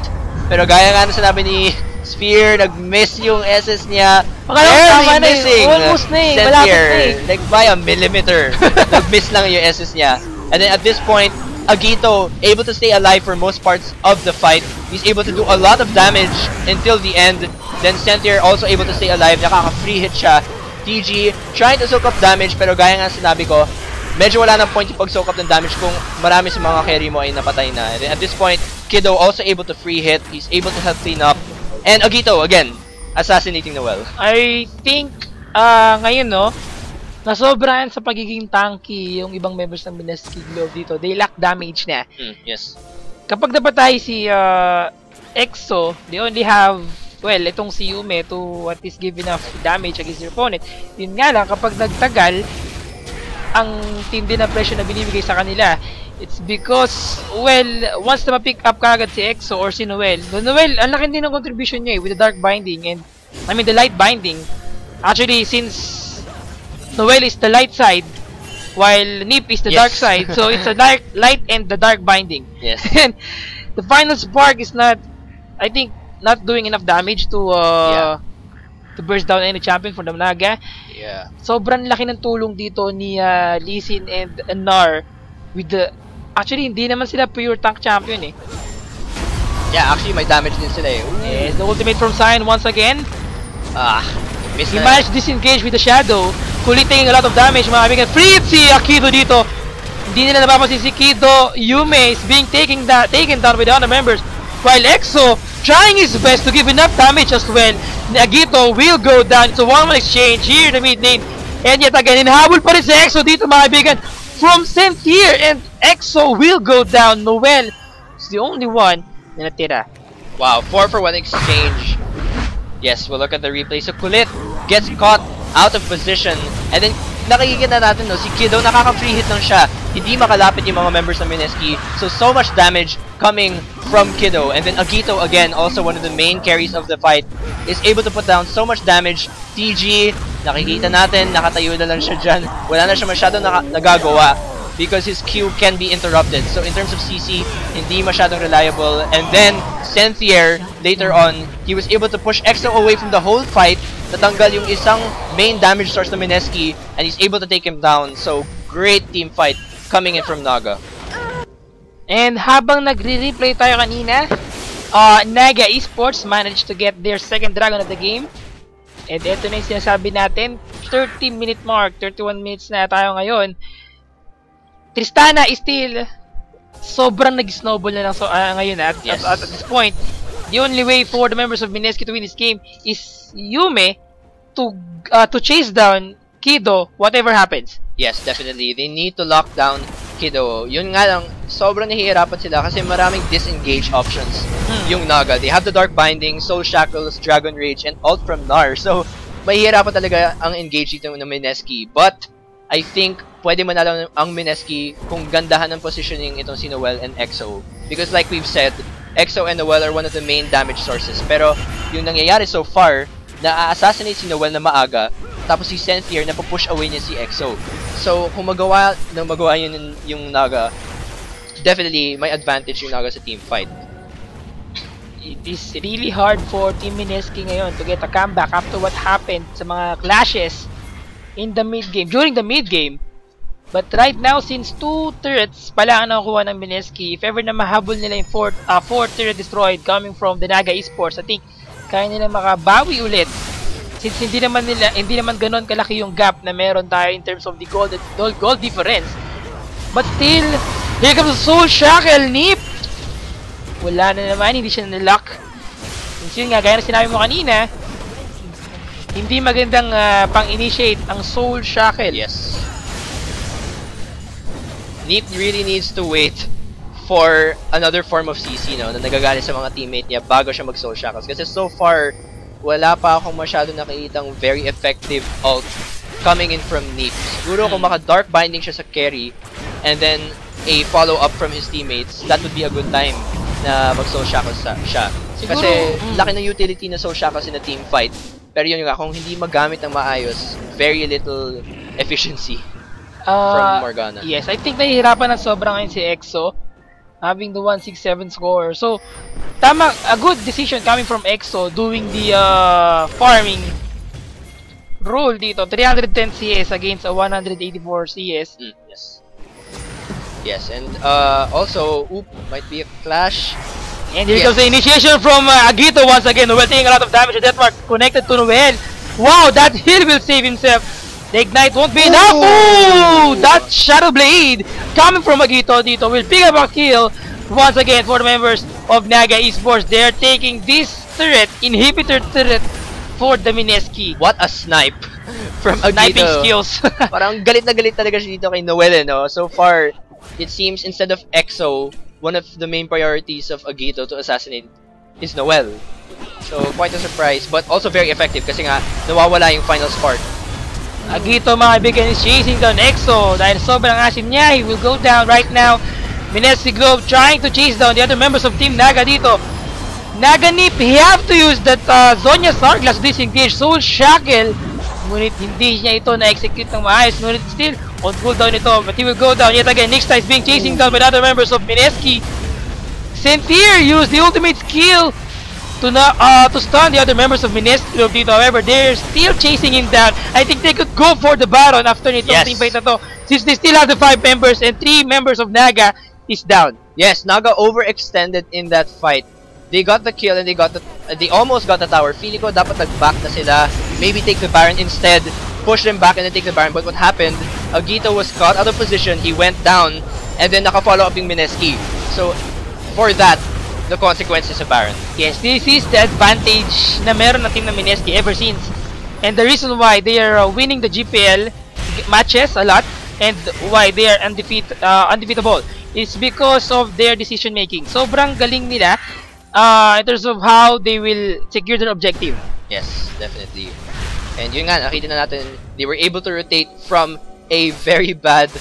Pero gaya nga na sinabi ni Sphere, nag-miss yung SS niya. Barely missing. Almost na eh. Malapit na eh. Like by a millimeter. Nag-miss lang yung SS niya. And then at this point, Agito able to stay alive for most parts of the fight. He's able to do a lot of damage until the end. Then Sentier also able to stay alive. Nakaka-free hit siya. TG trying to soak up damage, pero gaya nga sinabi ko, medyo wala ng point yung pag-soak up ng damage kung marami sa mga carry mo ay napatay na. And then at this point, Kiddo also able to free hit. He's able to help clean up. And Agito, again, assassinating Noel. I think, ngayon no, nasobrahan sa pagiging tanky yung ibang members ng Mineski Globe dito. They lack damage na. Yes. Kapag napatay si EXO, they only have, well, itong si Yume to at least give enough damage against their opponent. Yun nga lang, kapag nagtagal, ang tindi na pressure na binibigay sa kanila, it's because, well, once na ma-pick up kagad si EXO or si Noel, ang laki din ng contribution niya with the dark binding and, I mean, the light binding. Actually, since Noel is the light side, while Nip is the dark side. So it's a light and the dark binding. Yes. And the final spark is not, I think, not doing enough damage to burst down any champion for the Naga. Yeah. Sobrang laki ng tulong dito ni Lee Sin and Nar with the... Actually, hindi naman sila pure tank champion eh. Yeah, actually may damage din sila eh. Yes, the ultimate from Sion once again. He managed to disengage with the shadow. Fully taking a lot of damage, mga kaibigan. Free si Kido dito. Hindi nila napapansin si Kido. Yume is being taken down by the other members. While EXO trying his best to give enough damage as well. Agito will go down. It's a one-man exchange here in the mid lane. And yet again, hinahabol pa rin si EXO dito, mga kaibigan. From Sentier, and EXO will go down. Noel is the only one na natira. Wow, 4-for-1 exchange. Yes, we'll look at the replay. So Kulit gets caught out of position. And then, nakikita natin, no, si Kiddo, nakaka-free hit lang siya. Hindi makalapit yung mga members ng Mineski. So much damage coming from Kiddo. And then Agito, again, also one of the main carries of the fight, is able to put down so much damage. TG, nakikita natin, nakatayo na lang siya dyan. Wala na siya masyadong nagagawa because his Q can be interrupted. So in terms of CC, hindi masyadong reliable. And then, Sentier, later on, he was able to push EXO away from the whole fight. Natanggal yung isang main damage source ng Mineski, and he's able to take him down. So, great team fight coming in from Naga. And habang nagre-replay tayo kanina, Naga Esports managed to get their second dragon of the game. And ito na yung sinasabi natin, 30-minute mark, 31 minutes na tayo ngayon. Tristana is still sobrang nag-snowball na lang ngayon at this point. The only way for the members of Mineski to win this game is Yume to chase down Kiddo whatever happens. Yes, definitely. They need to lock down Kiddo. Yun nga lang, sobrang nahihirapan sila kasi maraming disengage options yung Naga. They have the Dark Binding, Soul Shackles, Dragon Rage, and ult from Nar. So, mahihirapan talaga ang engage dito ng Mineski. But, I think, pwede manalo ang Mineski kung gandahan ng positioning itong si Noel and EXO. Because like we've said, EXO and Noel are one of the main damage sources. Pero, yung nangyayari so far, na-assassinate si Noel na maaga, tapos si Sentier na push away niya si EXO. So, kung magawa yun yung Naga, definitely may advantage yung Naga sa team fight. It is really hard for Team Mineski ngayon to get a comeback after what happened sa mga clashes in the mid-game, during the mid-game. But right now, since 2 turrets pala ang nakukuha ng Mineski, if ever na mahabol nila yung 4 turret destroyed coming from the Naga Esports, I think kaya nila makabawi ulit. Since hindi naman ganon kalaki yung gap na meron tayo in terms of the gold difference. But still, here comes the Soul Shackle, Nip! Wala na naman, hindi siya na-lock. Since yun nga, gaya na sinabi mo kanina, hindi magandang pang-initiate ang Soul Shackle. Yes. Nip really needs to wait for another form of CC, no, na nagagalit sa mga teammate niya bago siya mag-Soul Shackles. Kasi so far, wala pa akong masyado nakikitang very effective ult coming in from Nip. Siguro kung maka-Dark Binding siya sa carry, and then a follow-up from his teammates, that would be a good time na mag-soul shackles siya. Siguro, Kasi laki ng utility na soul shackles in a team fight. Pero yun nga, kung hindi magamit ng maayos, very little efficiency from Morgana. Yes, I think nahihirapan na sobra ngayon si EXO, having the 167 score. So, tama, a good decision coming from EXO doing the farming role dito. 310 CS against a 184 CS. Yes. Yes, and also, might be a clash. And here comes the initiation from Agito once again. Noel taking a lot of damage to Deathmark, connected to Noel. Wow, that heal will save himself. The ignite won't be enough. Ooh, that Shadow Blade coming from Agito dito will pick up a kill once again for the members of Naga Esports. They're taking this turret, inhibitor turret, for the Mineski. What a snipe from Agito. Sniping skills. Parang galit na galit talaga siya dito kay Noel, no? So far, it seems instead of EXO, one of the main priorities of Agito to assassinate is Noel. So, quite a surprise, but also very effective kasi nga, nawawala yung final spark. Agito, mga kaibigan, is chasing down EXO. Dahil sobrang asim niya, he will go down right now. Mineski Globe trying to chase down the other members of Team Naga dito. Naganip, he have to use that Zonya Sarglass disengage Soul Shackle. Ngunit hindi niya ito na-execute ng maayos. Ngunit still, on cooldown ito. But he will go down yet again. Nixta is being chasing down by the other members of Mineski. Cynthia used the ultimate skill to stun the other members of Mineski Globe dito. However, they're still chasing him down. I think they could go for the Baron after nitong team fight na to. Since they still have the 5 members and 3 members of Naga is down. Yes, Naga overextended in that fight. They got the kill and they almost got the tower. Feeling ko dapat nag-back na sila. Maybe take the Baron instead. Push them back and then take the Baron. But what happened? Agito was caught out of position. He went down and then naka-follow up yung Mineski. So, for that, the consequence is a Baron. Yes, this is the advantage na meron ng team ng Mineski ever since. And the reason why they are winning the GPL matches a lot and why they are undefeatable is because of their decision making. Sobrang galing nila in terms of how they will secure their objective. Yes, definitely. And yun nga, nakita na natin, they were able to rotate from a very bad,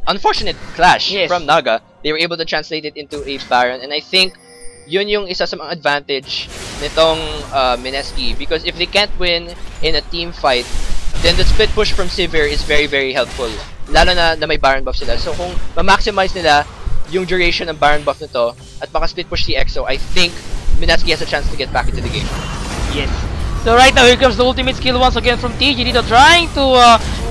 unfortunate clash from Naga. They were able to translate it into a Baron. And I think, yun yung isa sa mga advantage nitong Mineski. Because if they can't win in a team fight, then the split push from Sivir is very, very helpful. Lalo na may Baron buff sila. So kung ma-maximize nila yung duration ng Baron buff nito at maka-split push si EXO, I think Mineski has a chance to get back into the game. Yes. So right now, here comes the ultimate skill once again from TG dito, trying to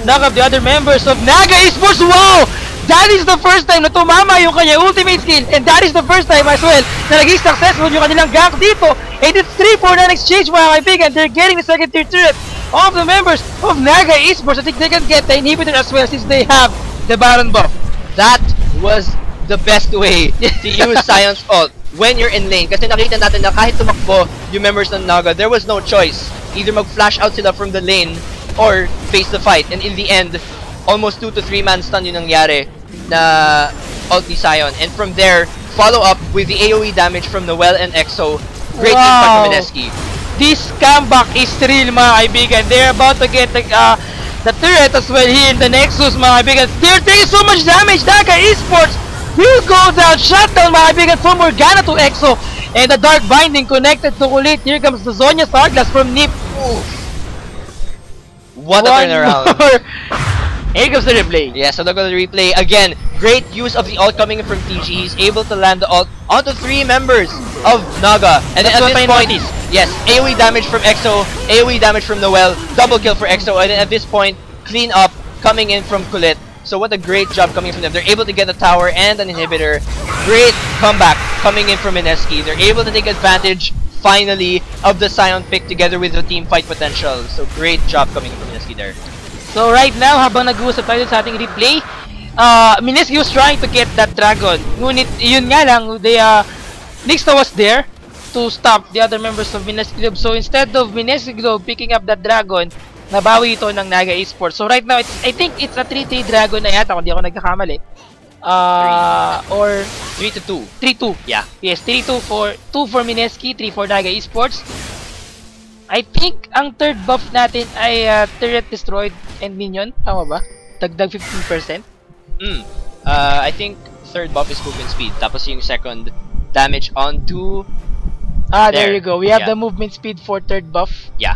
knock up the other members of Naga Esports. Wow! That is the first time na tumama yung kanya ultimate skill, and that is the first time as well na naging successful yung kanilang gank dito. And it's 3-4 na exchange, mga kaibigan. They're getting the second tier turret of the members of Naga Esports. I think they can get the inhibitor as well since they have the Baron buff. That was the best way to use Sion's ult when you're in lane. Kasi nakita natin na kahit tumakbo yung members ng Naga, there was no choice. Either mag-flash out sila from the lane or face the fight. And in the end, almost 2 to 3 man stun yung nangyari na ult ni Sion. And from there, follow up with the AoE damage from Noel and EXO. Great impact from Mineski. This comeback is real, mga kaibigan. They're about to get the turret as well here in the Nexus, mga kaibigan. They're taking so much damage. Naga Esports will go down. Shutdown, mga kaibigan, from Morgana to EXO. And the Dark Binding connected to Kulit. Here comes the Zonya Starglass from Nip. What a turnaround. Here comes the replay. Yeah, so look at the replay. Again, great use of the ult coming from TG. He's able to land the ult onto 3 members of Naga. And then at this point, yes, AoE damage from EXO, AoE damage from Noel, double kill for EXO. And then at this point, clean up coming in from Kulit. So what a great job coming from them. They're able to get a tower and an inhibitor. Great comeback coming in from Mineski. They're able to take advantage, finally, of the Sion pick together with the team fight potential. So great job coming from Mineski there. So right now, habang nag-uusap tayo sa ating replay, Mineski was trying to get that dragon. Ngunit, yun nga lang, Nixta was there to stop the other members of Mineski Globe. So instead of Mineski Globe picking up that dragon, nabawi ito ng Naga Esports. So right now, I think it's a 3-3 dragon na yata, kung di ako nagkakamali. Or 3-2. 3-2. Yeah. Yes, 3-2 for 2 for Mineski, 3 for Naga Esports. I think ang third buff natin ay turret destroyed and minion. Tama ba? Dagdag 15%. I think third buff is movement speed. Tapos yung second damage onto... There you go. We have the movement speed for third buff. Yeah.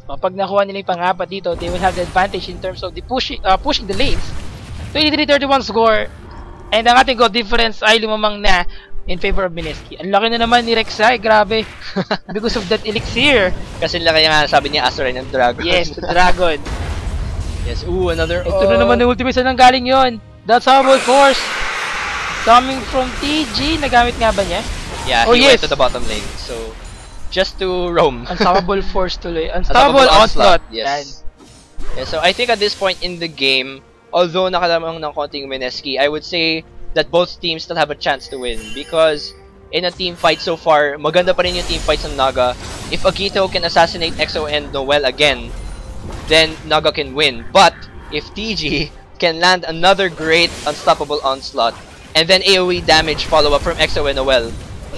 So, pag nakuha nila yung pang-apat dito, they will have the advantage in terms of the pushing the lanes. 23-31 score. And ang ating goal difference ay lumamang na in favor of Mineski. Ang laki na naman ni Rek'Sai, grabe. Because of that elixir. Kasi laki nga sabi niya Azure ng Dragon. Yes, the Dragon. Yes, another... Ito na naman yung ultimate. Saan galing yun? That's horrible force. Coming from TG. Nagamit nga ba niya? Yeah, he went to the bottom lane. So, just to roam. Unstoppable force tuloy. Unstoppable onslaught. Yes. Yeah, so I think at this point in the game, although nakalamang ng konting Mineski, I would say that both teams still have a chance to win. Because in a team fight so far, maganda pa rin yung team fights ng Naga. If Agito can assassinate EXO and Noel again, then Naga can win. But if TG can land another great unstoppable onslaught, and then AoE damage follow-up from EXO and Noel,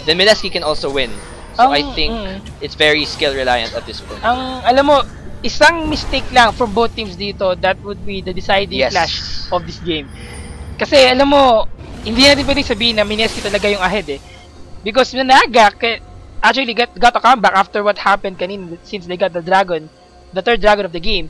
then Mineski can also win. So I think it's very skill reliant at this point. Alam mo, isang mistake lang from both teams dito, that would be the deciding clash of this game. Kasi alam mo, hindi natin pwedeng sabihin na Mineski talaga yung ahead eh. Because Naga actually got a comeback after what happened kanina since they got the dragon, the third dragon of the game.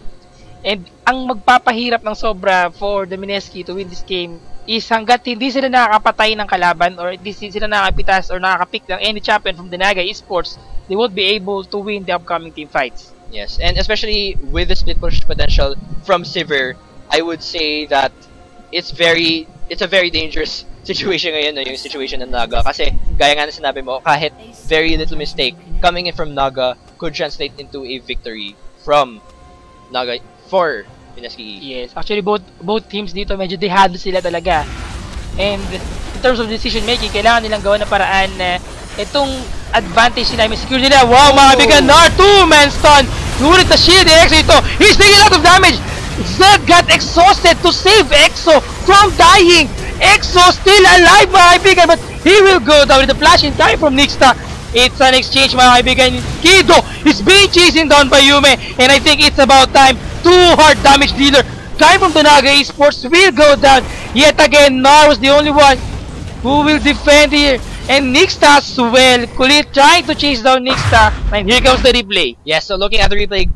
And ang magpapahirap ng sobra for the Mineski to win this game is hanggat hindi sila nakakapatay ng kalaban or hindi sila nakakapitas or nakakapick ng any champion from the Naga Esports, they won't be able to win the upcoming team fights. Yes, and especially with the split push potential from Sivir, I would say that it's a very dangerous situation ngayon, yung situation ng Naga. Kasi gaya nga na sinabi mo, kahit very little mistake coming in from Naga could translate into a victory from Naga for Mineski. Yes, actually both teams dito medyo dehado sila talaga. And in terms of decision making, kailangan nilang gawa ng paraan na itong advantage nila, may secure nila. Wow, mga kaibigan, two-man stun. Ngunit na shield ni EXO ito. He's taking a lot of damage. Zed got exhausted to save EXO from dying. EXO still alive, mga kaibigan, but he will go down with the flash in time from Nixta. It's an exchange, mga kaibigan. Kido is being chasing down by Yume, and I think it's about time. Two hard damage dealer coming from the Naga Esports will go down. Yet again, Nar was the only one who will defend here. And Nixta as well, Kulit trying to chase down Nixta. And here comes the replay. Yes, so looking at the replay,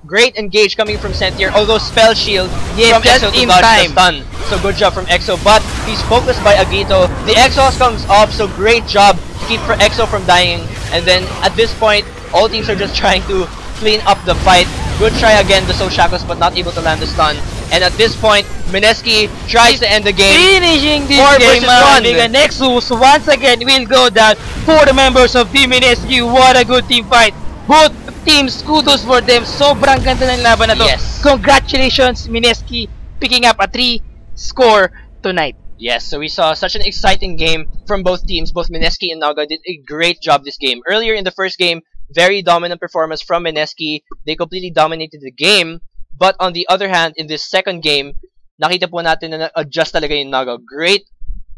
great engage coming from Sentier. Although spell shield from just EXO to in dodge time. the stun. So good job from EXO, but he's focused by Agito. The exhaust comes off, so great job to keep EXO from dying. And then at this point, all teams are just trying to clean up the fight. Good try again, the Soul Shackles, but not able to land the stun. And at this point, Mineski tries to end the game. Finishing this 4 game, versus 1. Nexus once again will go down for the members of Team Mineski. What a good team fight. Both teams, kudos for them. Sobrang ganda ng laban na to. Yes. Congratulations, Mineski, picking up a 3 score tonight. Yes, so we saw such an exciting game from both teams. Both Mineski and Naga did a great job this game. Earlier in the first game, very dominant performance from Mineski. They completely dominated the game. But on the other hand, in this second game, nakita po natin na adjust talaga yung Naga. Great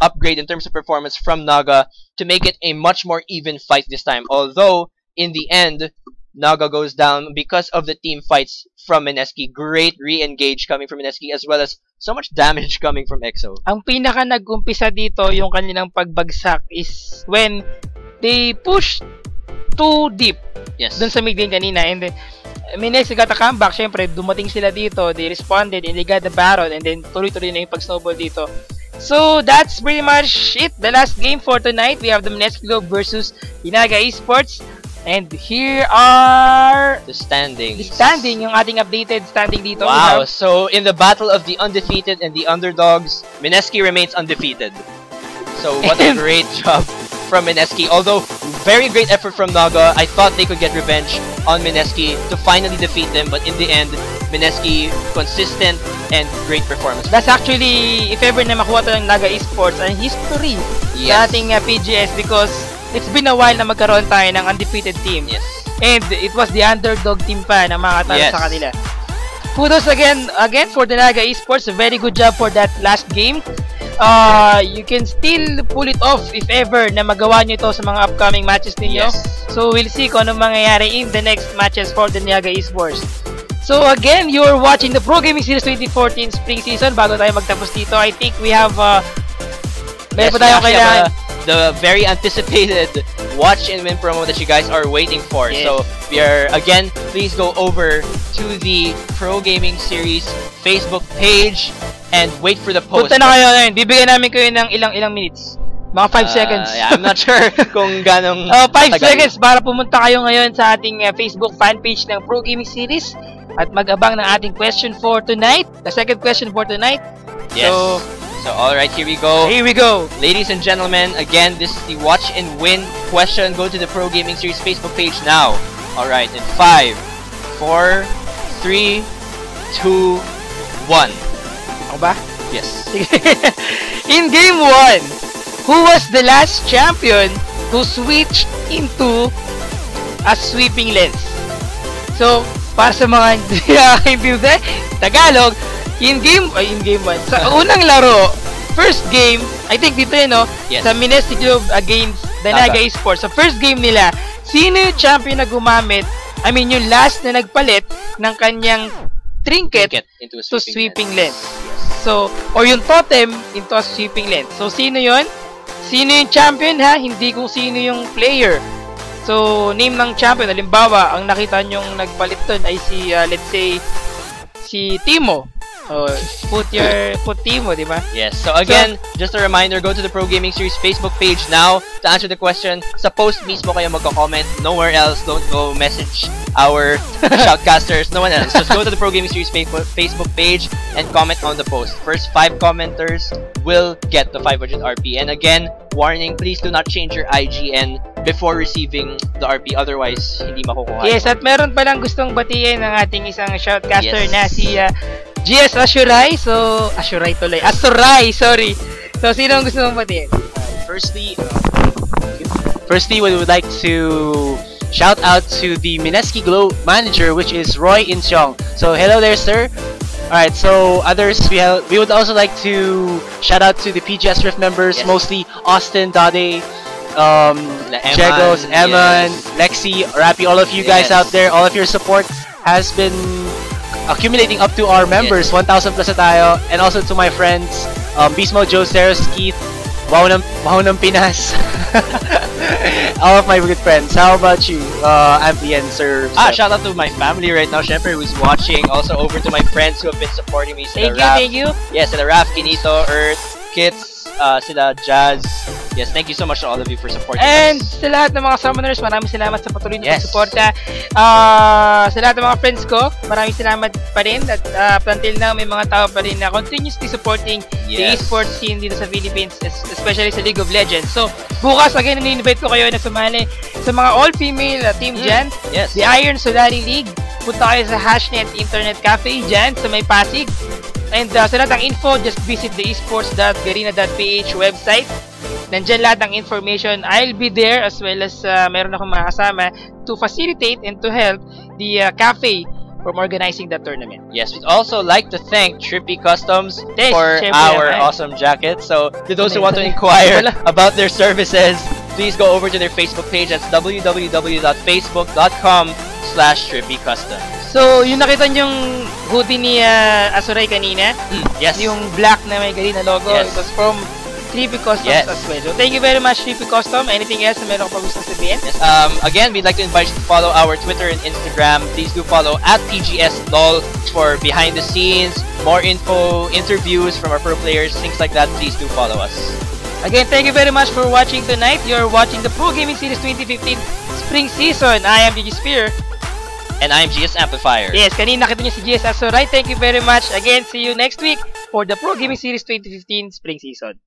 upgrade in terms of performance from Naga to make it a much more even fight this time. Although, in the end, Naga goes down because of the team fights from Mineski. Great re-engage coming from Mineski as well as so much damage coming from EXO. Ang pinaka nag-umpisa dito, yung kanilang pagbagsak is when they push too deep. Yes. Dun sa mid lane kanina, and then Mineski got a comeback. Syempre, dumating sila dito, they responded, and they got the Baron, and then tuloy-tuloy na yung pag-snowball dito. So, that's pretty much it. The last game for tonight, we have the Mineski Globe versus Naga Esports. And here are the standings. The standing, yung ating updated standing dito. Wow, so in the battle of the undefeated and the underdogs, Mineski remains undefeated. So, what a great job from Mineski. Although, very great effort from Naga. I thought they could get revenge on Mineski to finally defeat them. But in the end, Mineski, consistent and great performance. That's actually, if ever na makuha to ng Naga Esports, ang history sa ating PGS because it's been a while na magkaroon tayo ng undefeated team. Yes. And it was the underdog team pa na makatalo sa kanila. Kudos again for the Naga Esports. A very good job for that last game. You can still pull it off if ever na magawa nyo ito sa mga upcoming matches ninyo. Yes. So we'll see kung anong mangyayari in the next matches for the Naga Esports. So again, you're watching the Pro Gaming Series 2014 Spring Season. Bago tayo magtapos dito, I think we have meron pa tayong kailangan. The very anticipated watch and win promo that you guys are waiting for. Yes. So we are, again, please go over to the Pro Gaming Series Facebook page and wait for the post. Punta na kayo ngayon. Bibigyan namin kayo ng ilang minutes. Mga 5 seconds. Yeah, I'm not sure kung ganong 5 seconds para pumunta kayo ngayon sa ating Facebook fan page ng Pro Gaming Series at mag-abang ng ating question for tonight. The second question for tonight. Yes. So alright, here we go. Here we go. Ladies and gentlemen, again, this is the watch and win question. Go to the Pro Gaming Series Facebook page now. Alright, in 5, 4, 3, 2, 1. Ako ba? Yes. In Game 1, who was the last champion who switched into a sweeping lens? So, para sa mga hindi Tagalog, in game 1, sa unang laro, first game, I think dito yun, no? Yes. Sa Mineski Globe against the Naga Esports. Sa first game nila, sino yung champion na gumamit, I mean, yung last na nagpalit ng kanyang trinket into a to sweeping lens. So, or yung totem into a sweeping lens. So, sino yun? Sino yung champion, ha? Hindi kung sino yung player. So, name ng champion, halimbawa, ang nakita nyong nagpalit dun ay si, let's say, si Timo. Put Timo, di ba? Yes. So again, just a reminder, go to the Pro Gaming Series Facebook page now to answer the question. Sa post mismo kayo magko-comment. Nowhere else. Don't go message our shoutcasters. No one else. Just go to the Pro Gaming Series Facebook page and comment on the post. First 5 commenters will get the 500 RP. And again, warning, please do not change your IGN before receiving the RP. Otherwise, hindi makukuha. Yes, at meron palang gustong batiin ng ating isang shoutcaster Yes. na si GS Asuray. So, Asuray tuloy. Asuray, sorry. So, sino ang gusto mong batiin? Firstly, we would like to shout out to the Mineski Globe manager, which is Roy Incheong. So, hello there, sir. Alright, so others, we would also like to shout out to the PGS Rift members, Yes. mostly Austin, Dade, Jegos, Eman, Eman, Lexi, Rappy, all of you guys Yes. out there. All of your support has been accumulating up to our members. 1,000 plus na tayo. And also to my friends, Bismo, Joe, Seros, Keith, Wow ng Pinas. All of my good friends. How about you, Ampli and Sir? Shout out to my family right now, syempre, who's watching. Also over to my friends who have been supporting me. Thank you. Yes, sila Raf, Kinito, Earth, Kits, sila Jazz. Yes, thank you so much to all of you for supporting And us. sa lahat ng mga summoners, maraming salamat sa patuloy na Yes. suporta. Sa lahat ng mga friends ko, maraming salamat pa rin. At up until now, may mga tao pa rin na continuously supporting the Yes. esports scene dito sa Philippines, especially sa League of Legends. So, bukas, again, nini-invite ko kayo na sumali sa mga all-female team dyan. Yes. The Iron Solari League. Punta kayo sa Hashnet Internet Cafe dyan sa may Pasig. And sa lahat ng info, just visit the esports.garena.ph website. Nandyan lahat ng information. I'll be there as well as meron akong mga kasama to facilitate and to help the cafe from organizing that tournament. Yes, we'd also like to thank Trippy Customs Yes, for syempre our naman. awesome jackets. So, to those who want to inquire about their services, please go over to their Facebook page. That's www.facebook.com/trippycustoms. So, yung nakita nyong hoodie ni Asuray kanina, Yes. yung black na may Garena logo, Yes. it was from Trippy Customs Yes. as well. So, thank you very much, Trippy Custom. Anything else na meron ko pa gusto sabihin? Yes, again, we'd like to invite you to follow our Twitter and Instagram. Please do follow @PGSLOL for behind the scenes, more info, interviews from our pro players, things like that. Please do follow us. Again, thank you very much for watching tonight. You're watching the Pro Gaming Series 2015 Spring Season. I am Gigi Spear. And I'm GS Amplifier. Yes, kanina nakita niyo si GS Asuray. Thank you very much. Again, see you next week for the Pro Gaming Series 2015 Spring Season.